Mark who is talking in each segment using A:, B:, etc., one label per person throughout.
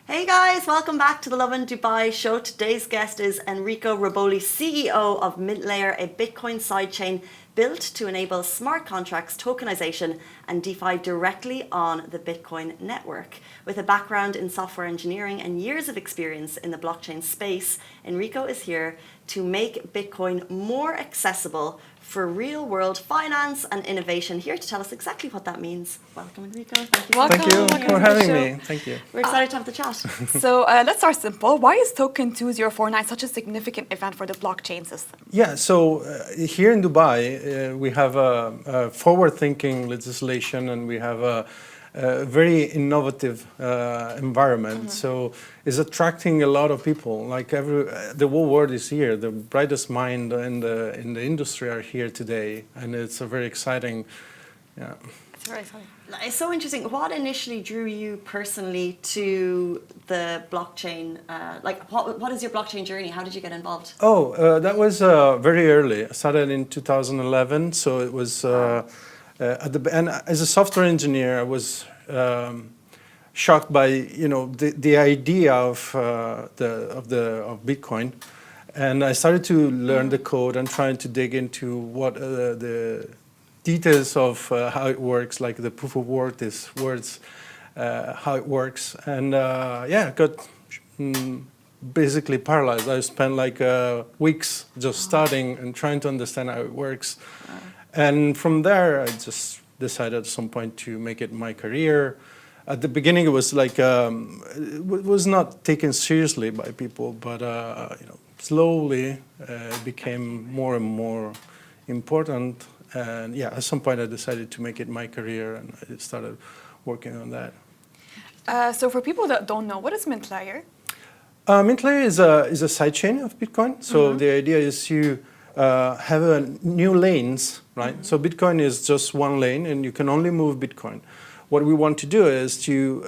A: Hey guys, welcome back to the Lovin Dubai show. Today's guest is Enrico Roboli, CEO of Mintlayer, a Bitcoin sidechain built to enable smart contracts, tokenization, and DeFi directly on the Bitcoin network. With a background in software engineering and years of experience in the blockchain space, Enrico is here to make Bitcoin more accessible for real-world finance and innovation. Here to tell us exactly what that means. Welcome, Enrico.
B: Thank you for having me. Thank you.
A: We're excited to have the chat.
C: So let's start simple. Why is Token 2049 such a significant event for the blockchain system?
B: Yeah, so here in Dubai, we have a forward-thinking legislation and we have a very innovative environment. So it's attracting a lot of people. Like the whole world is here. The brightest mind in the industry are here today, and it's a very exciting. Yeah.
C: It's very exciting.
A: It's so interesting. What initially drew you personally to the blockchain? What is your blockchain journey? How did you get involved?
B: Oh, that was very early. I started in 2011, so it was. And as a software engineer, I was shocked by the idea of Bitcoin, and I started to learn the code and trying to dig into what the details of how it works, like the proof of work, these words, how it works, and got basically paralyzed. I spent like weeks just studying and trying to understand how it works. And from there, I just decided at some point to make it my career. At the beginning, it was like it was not taken seriously by people, but slowly it became more and more important. And yeah, at some point, I decided to make it my career, and I started working on that.
C: So for people that don't know, what is Mintlayer?
B: Mintlayer is a sidechain of Bitcoin. So the idea is you have new lanes, right? So Bitcoin is just one lane, and you can only move Bitcoin. What we want to do is to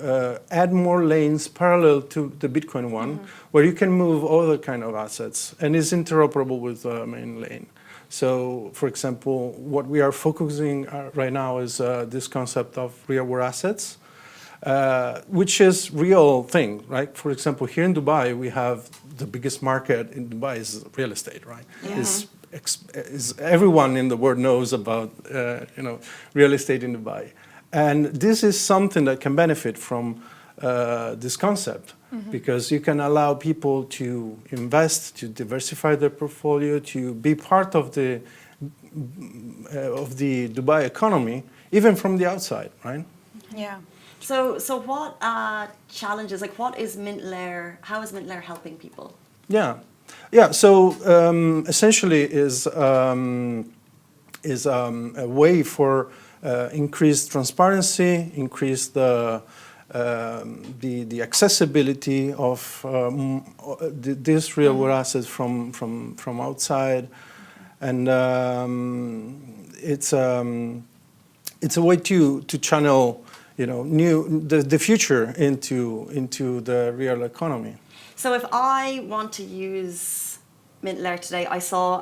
B: add more lanes parallel to the Bitcoin one, where you can move other kind of assets, and is interoperable with the main lane. So, for example, what we are focusing right now is this concept of real-world assets, which is real thing, right? For example, here in Dubai, we have the biggest market in Dubai is real estate, right?
A: Yeah.
B: Is everyone in the world knows about real estate in Dubai, and this is something that can benefit from this concept because you can allow people to invest, to diversify their portfolio, to be part of the Dubai economy, even from the outside, right?
C: Yeah.
A: So what challenges, like what is Mintlayer, how is Mintlayer helping people?
B: Yeah. So essentially is a way for increased transparency, increase the accessibility of these real world assets from outside, and it's a way to channel the future into the real economy.
A: So if I want to use Mintlayer today, I saw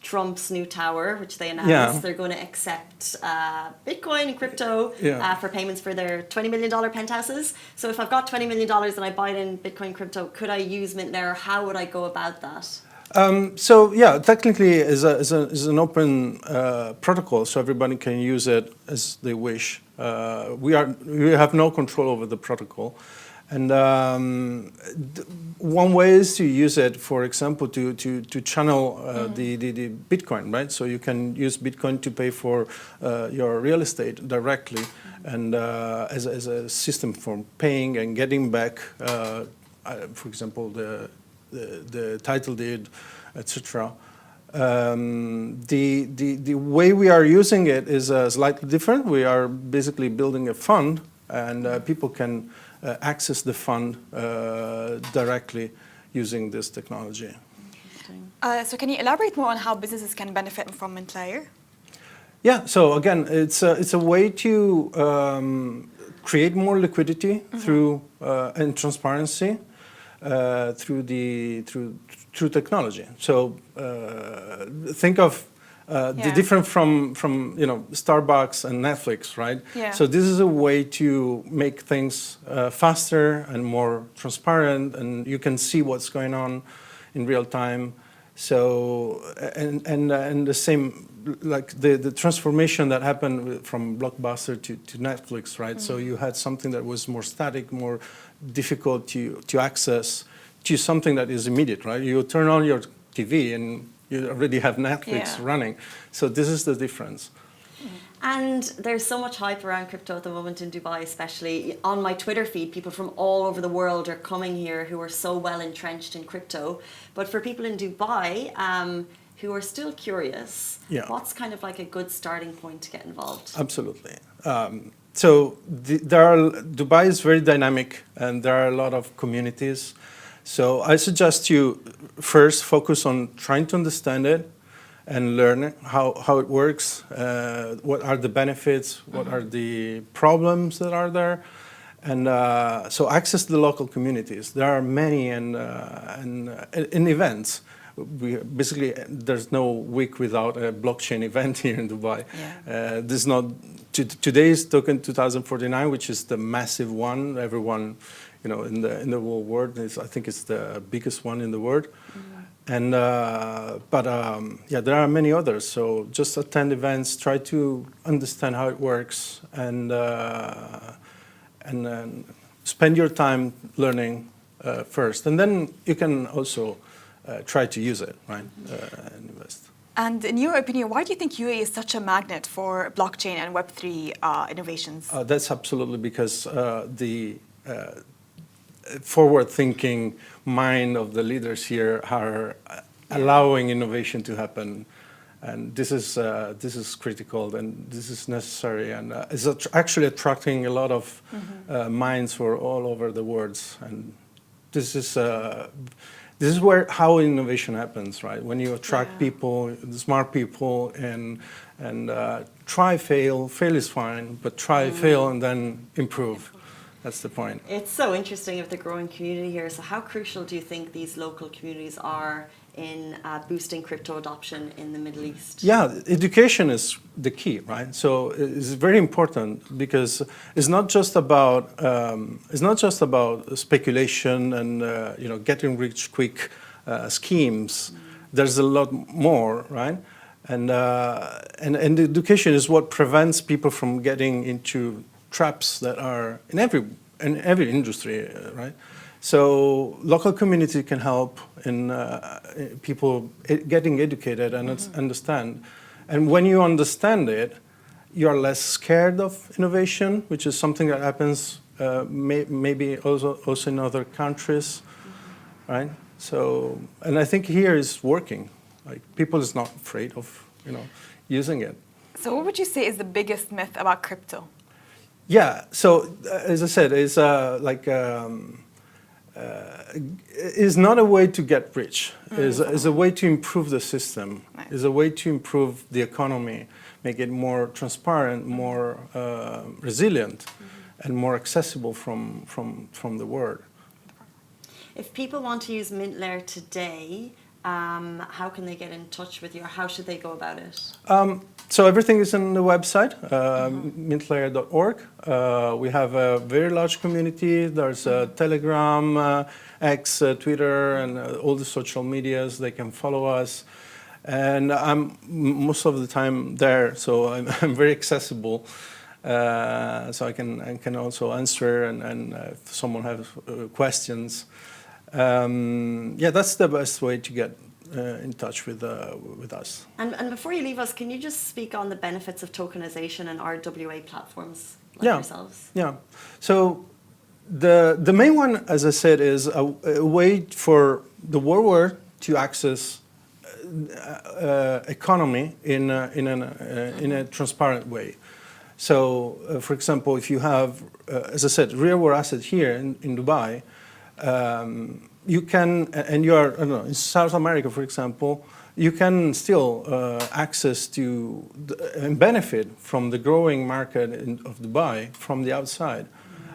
A: Trump's new tower, which they announced they're going to accept Bitcoin and crypto for payments for their $20 million penthouses. So if I've got $20 million and I buy it in Bitcoin crypto, could I use Mintlayer? How would I go about that?
B: Technically is an open protocol, so everybody can use it as they wish. We have no control over the protocol. And one way is to use it, for example, to channel the Bitcoin, right? So you can use Bitcoin to pay for your real estate directly, and as a system for paying and getting back, for example, the title deed, etc. The way we are using it is slightly different. We are basically building a fund, and people can access the fund directly using this technology.
C: So can you elaborate more on how businesses can benefit from Mintlayer?
B: Yeah, so again, it's a way to create more liquidity through and transparency through technology. So think of The different from Starbucks and Netflix, right?
C: Yeah.
B: So this is a way to make things faster and more transparent, and you can see what's going on in real time. So and the same, like the transformation that happened from Blockbuster to Netflix, right? So you had something that was more static, more difficult to access, to something that is immediate, right? You turn on your TV and you already have Netflix running. So this is the difference.
A: And there's so much hype around crypto at the moment in Dubai, especially on my Twitter feed. People from all over the world are coming here who are so well entrenched in crypto. But for people in Dubai who are still curious, what's kind of like a good starting point to get involved?
B: Absolutely. Dubai is very dynamic, and there are a lot of communities. So I suggest you first focus on trying to understand it and learn how it works, what are the benefits, what are the problems that are there, and so access the local communities. There are many, and in events. Basically, there's no week without a blockchain event here in Dubai. There's not today's Token 2049, which is the massive one. Everyone, in the whole world, I think it's the biggest one in the world. And there are many others. So just attend events, try to understand how it works, and spend your time learning first, and then you can also try to use it, right, and invest.
C: And in your opinion, why do you think UAE is such a magnet for blockchain and Web3 innovations?
B: That's absolutely because the forward-thinking mind of the leaders here are allowing innovation to happen, and this is critical, and this is necessary, and it's actually attracting a lot of minds for all over the world, and this is how innovation happens, right? When you attract people, smart people, and try, fail is fine, but try, fail, and then improve. That's the point.
A: It's so interesting with the growing community here. So how crucial do you think these local communities are in boosting crypto adoption in the Middle East?
B: Yeah, education is the key, right? So it's very important because it's not just about speculation and getting rich quick schemes. There's a lot more, right? And education is what prevents people from getting into traps that are in every industry, right? So local community can help in people getting educated and understand. And when you understand it, you are less scared of innovation, which is something that happens maybe also in other countries, right? So, and I think here is working. Like people is not afraid of using it.
C: So what would you say is the biggest myth about crypto?
B: Yeah, so as I said, it's is not a way to get rich. Is a way to improve the system.
C: Right.
B: Is a way to improve the economy, make it more transparent, more resilient, and more accessible from the world.
A: If people want to use Mintlayer today, how can they get in touch with you, or how should they go about it?
B: So everything is on the website, mintlayer.org. We have a very large community. There's Telegram, X, Twitter, and all the social medias. They can follow us. And I'm most of the time there, so I'm very accessible. So I can also answer, and if someone has questions. That's the best way to get in touch with us.
A: And before you leave us, can you just speak on the benefits of tokenization and RWA platforms like
B: Yeah.
A: yourselves?
B: Yeah. So the main one, as I said, is a way for the world to access economy in a transparent way. So, for example, if you have, as I said, real world asset here in Dubai, you can, and you are, I don't know, in South America, for example, you can still access to and benefit from the growing market of Dubai from the outside.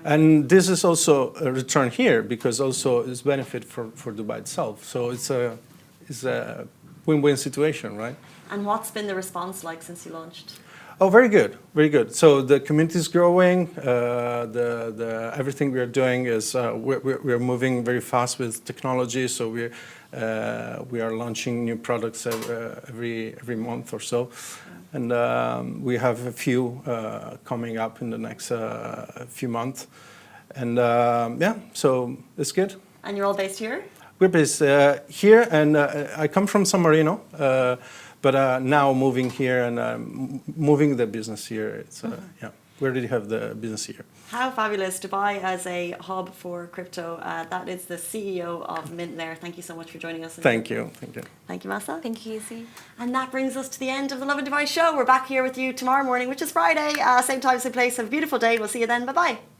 B: And this is also a return here because also it's benefit for Dubai itself. So it's a win-win situation, right?
A: And what's been the response like since you launched?
B: Oh, very good, very good. So the community is growing. Everything we are doing is we're moving very fast with technology. So we are launching new products every month or so, and we have a few coming up in the next few months, and yeah, so it's good.
A: And you're all based here?
B: We're based here, and I come from San Marino. But now moving here and moving the business here, it's yeah, we already have the business here.
A: How fabulous, Dubai as a hub for crypto. That is the CEO of Mintlayer. Thank you so much for joining us.
B: Thank you. Thank you.
A: Thank you, Masa.
C: Thank you, Izzy.
A: And that brings us to the end of the Lovin Dubai show. We're back here with you tomorrow morning, which is Friday. Same time, same place. Have a beautiful day. We'll see you then. Bye-bye.